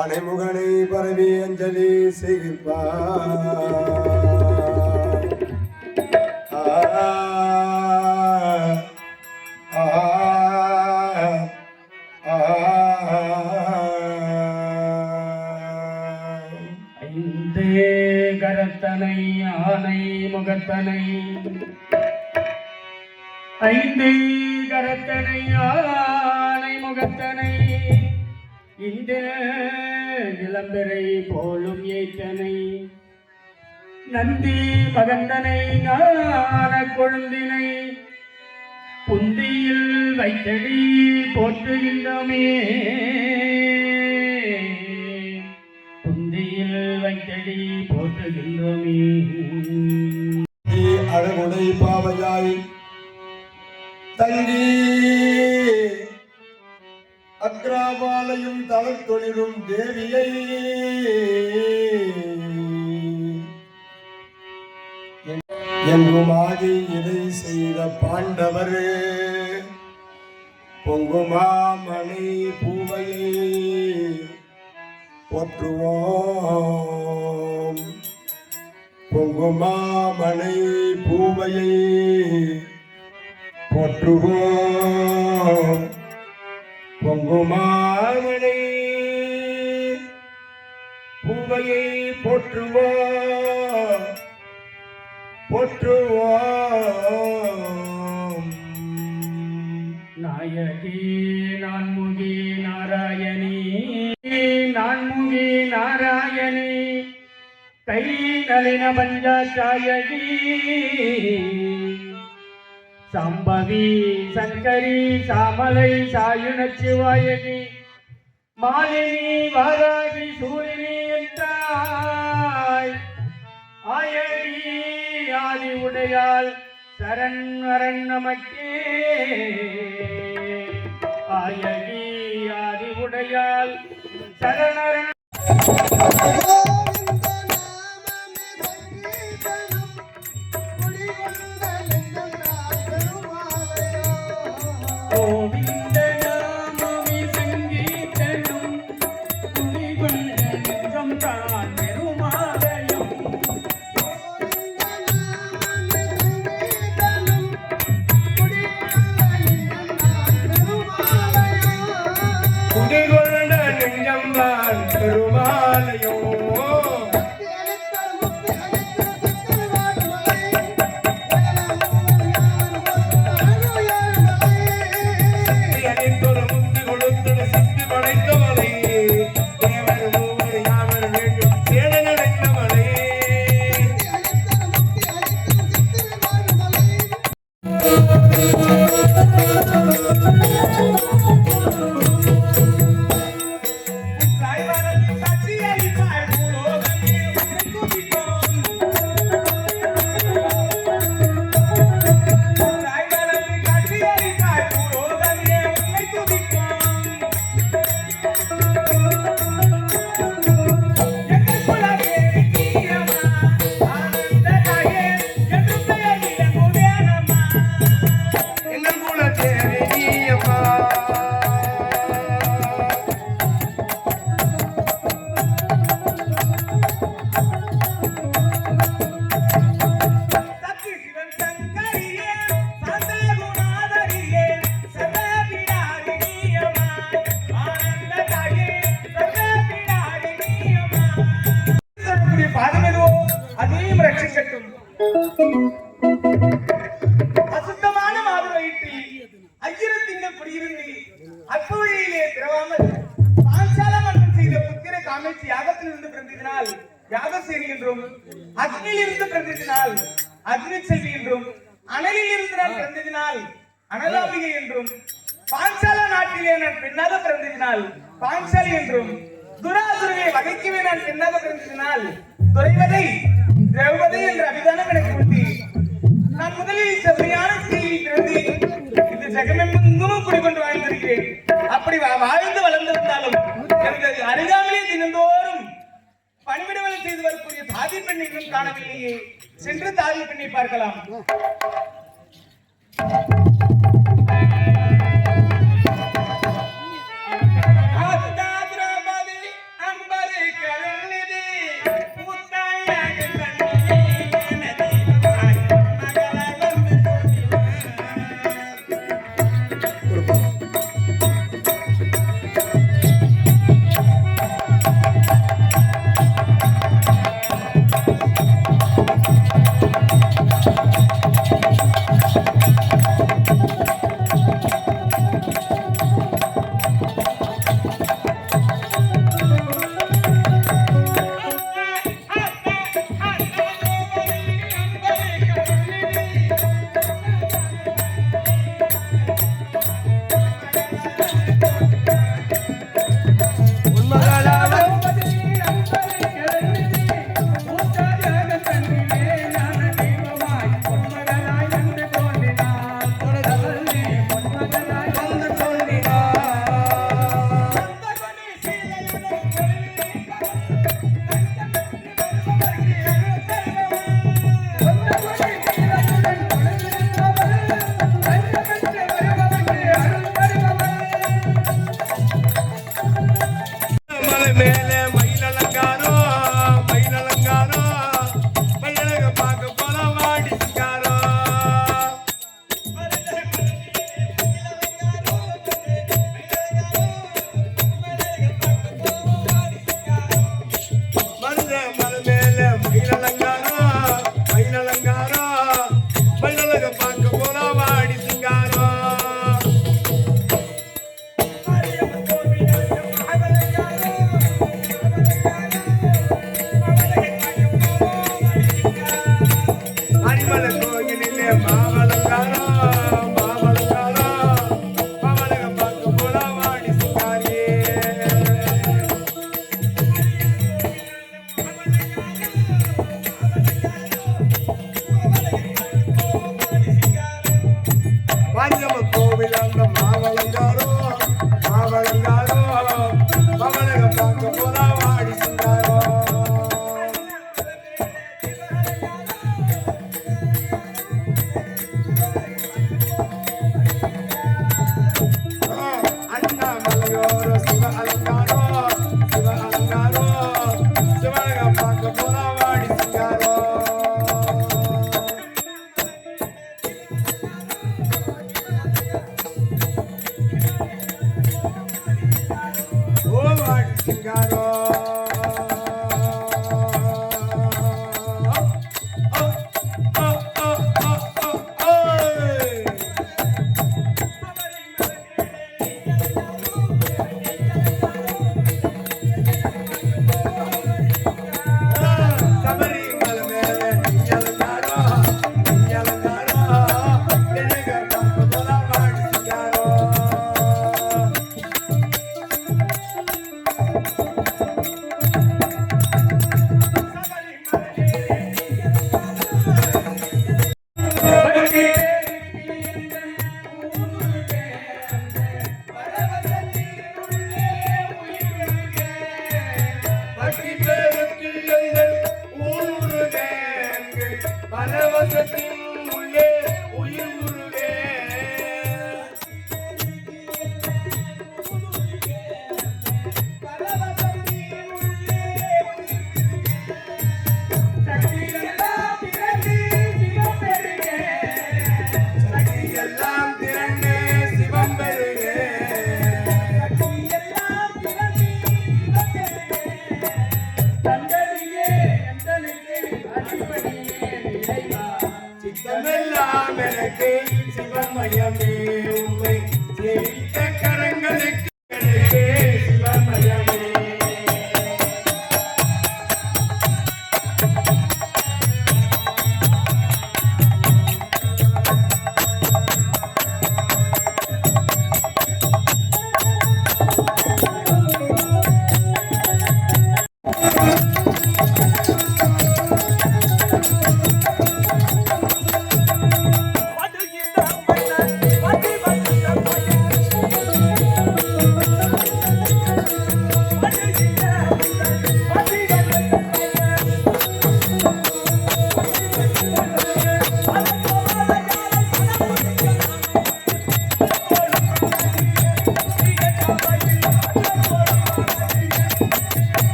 அனைமுகனை பரவி அஞ்சலி செய்கின்றார். ஐந்தே கரத்தனை ஆனை முகத்தனை ஐந்தே கரத்தனை ஆனை முகத்தனை இந்த இளம்பெறை போலும் ஏற்றனை நந்தி மகந்தனை ஞான கொழுந்தினை புந்தியில் வைத்தடி போற்றுகின்றோமே புந்தியில் வைத்தடி போற்றுகின்றோமே. அழகுடை பாவையாய் தங்கி அக்ராபாலையும் தளத்தொழிலும் தேவியை எங்குமாகி இதை செய்த பாண்டவர் பொங்குமாமணி பூவையை போற்றுவோம். பொங்குமாமணி பூவையை போற்றுவோம். பொங்குமாமணி பூவையை போற்றுவோம் போற்றுவோம். நாயகி நான்முகி நாராயணி நான்முகி நாராயணி கை நளின பஞ்சாச்சாயகி சம்பவி சங்கரி சாமலை சாயுணச்சிவாயகி மாலினி வாராகி சூரினி என்றாய் ஆயகி ஆதி உடையாள் சரண் வரன் நமக்கே ஆயகி ஆதி உடையாள் சரணரன் கோவிந்த நாமமே சங்கீதனும் குடிகொண்ட நெஞ்சம் தான் பெருமாலயம். குடிகொண்ட நெஞ்சம் தான் பெருமாலயம். சக்தி சிவன் சங்கரியே சந்தகுணாதரியே சதபிடாரிணியமாய் ஆனந்த தாயே சதபிடாரிணியமாய் பாதமெதுவோ அதையும் ரட்சிக்கட்டும். அசுத்தமான மாது வயிற்றில் ஐயரத்திங்கள் குடியிருந்து அற்புழியிலே பிறவாமல் பாஞ்சால மன்னம் செய்த புத்திர காமேட்சி யாகத்திலிருந்து பிறந்ததினால் யாகசேரி என்றும், அக்னியில் இருந்து பிறந்ததினால் அக்னி செல்வி என்றும், அனலில் இருந்து நான் பிறந்ததினால் அனலாபிகை என்றும், பாஞ்சால நாட்டிலே நான் பெண்ணாக பிறந்ததினால் பாஞ்சாலி என்றும், துராசுரனை வகைக்கவே நான் பெண்ணாக பிறந்ததினால் துறைவதை திரௌபதி என்ற அபிதானம் எனக்கு உண்டு. நான் முதலில் செம்மையான ஸ்திரீயில் பிறந்து இந்த ஜெகமெங்கும் குடிகொண்டு வாழ்ந்திருக்கிறேன். அப்படி வாழ்ந்து வளர்ந்திருந்தாலும் எனது அருகாமலே தினந்தோறும் பணிவிடங்களை செய்து வரக்கூடிய தாதி பெண்ணை இன்னும் காணவில்லையே. சென்று தாதி பெண்ணை பார்க்கலாம்.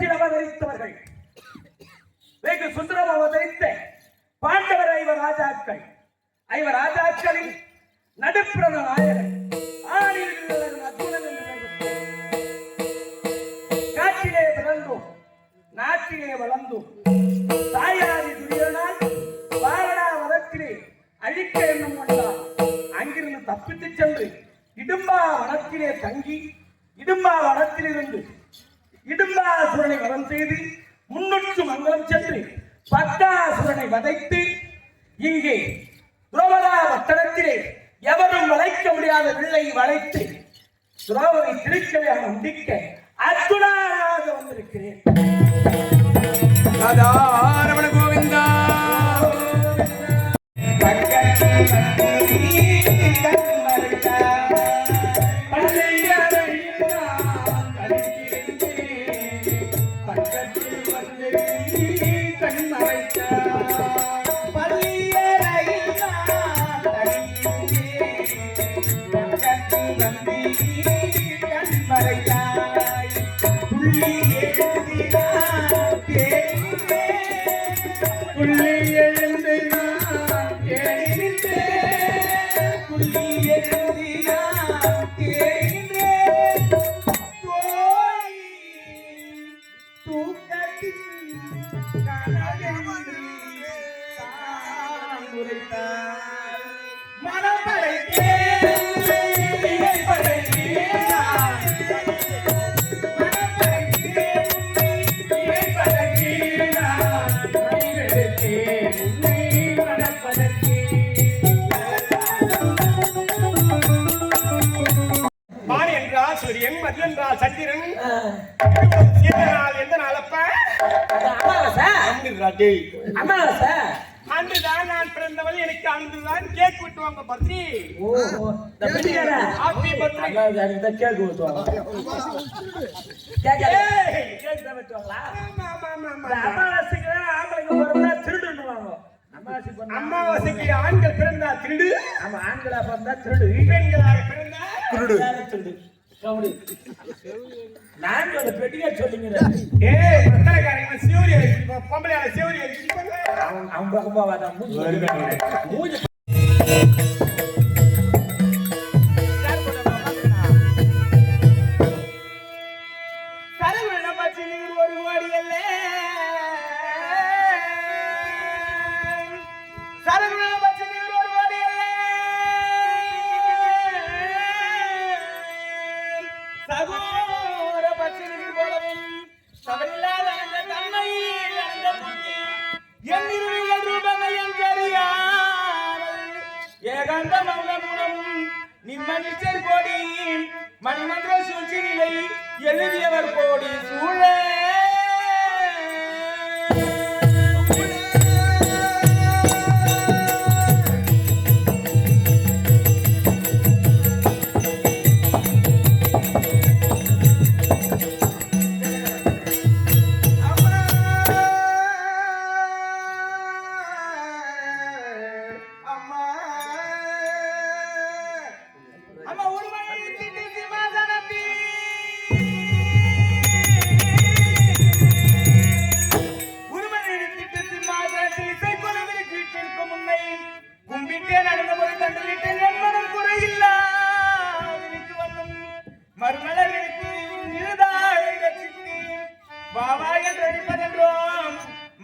காட்டில் அவதரித்தவர்கள் வெகு சுந்தரம் அவதரித்த பாண்டவர் ஐவர் ராஜாக்களில் நடுப்பிரத நாயகன் காட்டிலே பிறந்தோம் நாட்டிலே வளர்ந்தோம் தாயாரி துரியனால் பாரடா வனத்திலே அழிக்க எண்ணம் கொண்டார். அங்கிருந்து தப்பித்து சென்று இடும்பா வனத்திலே தங்கி இடும்பா வனத்திலிருந்து இடும்பாசுரனை வதம் செய்து முன்னூற்று மங்கலம் சென்று பத்தாசுரனை வதைத்து இங்கே துரோபதா பட்டணத்திலே எவரும் வளைக்க முடியாத வில்லை வளைத்து துரோபதி திருக்கவையாக முடிக்க அற்புதமாக வந்திருக்கிறேன். ரமண கோவிந்தா மதியென்றால் சந்திரன் எந்த நாளப்ப அமாவாசை அன்றுதான் நான் பிறந்தவள். எனக்கு அன்றுதான் கேக் வெட்டுவாங்க பர்த்டே. Happy birthday. கேக் வெட்டுவாங்க. கேக் வெட்டுவாங்களா? அமாவாசைக்கு ஆம்பளைங்க பிறந்தா திருடுவாங்க. அமாவாசைக்கு ஆண்கள் பிறந்தா திருடு. ஆமா, ஆண்களா பிறந்தா திருடு, பெண்களாக பிறந்தா திருடு. நான் பெட்டியா சொல்லுங்க. பொம்பளை சிவரி அவன் பக்கம் போவாதான் மூஞ்சி ஒரு கோடி அல்ல சரகுண பட்சி ஒரு கோடி அல்ல சகோர பட்சி போலவும் சபரில்லாத அந்த தன்மை அந்த புத்தி எண்ணில் ரூபங்கள் ஏகாந்த மௌனமுடன் நிம்மனிச்சர் கோடி மணிமன்ற சூழ்ச்சி நிலை எழுதியவர் கோடி சூழ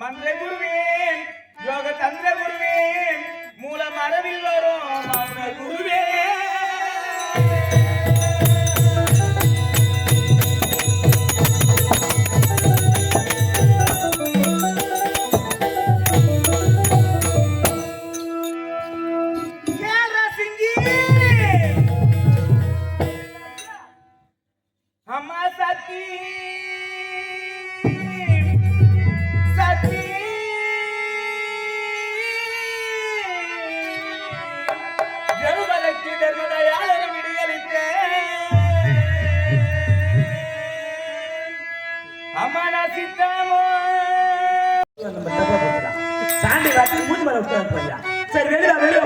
மந்திர குருவேன் யோக தந்திர குருவேன் மூல மரபில் வரும் மௌன குருவே அம்மா சத்தி சாண்டி வாட்டி மூணு மலை உட்காந்து சரி வெளியே வெளியே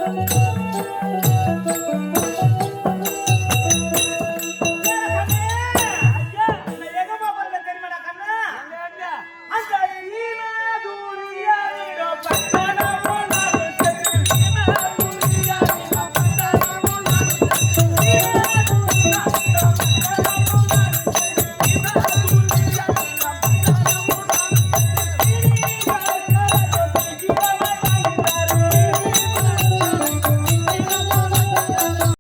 Thank you.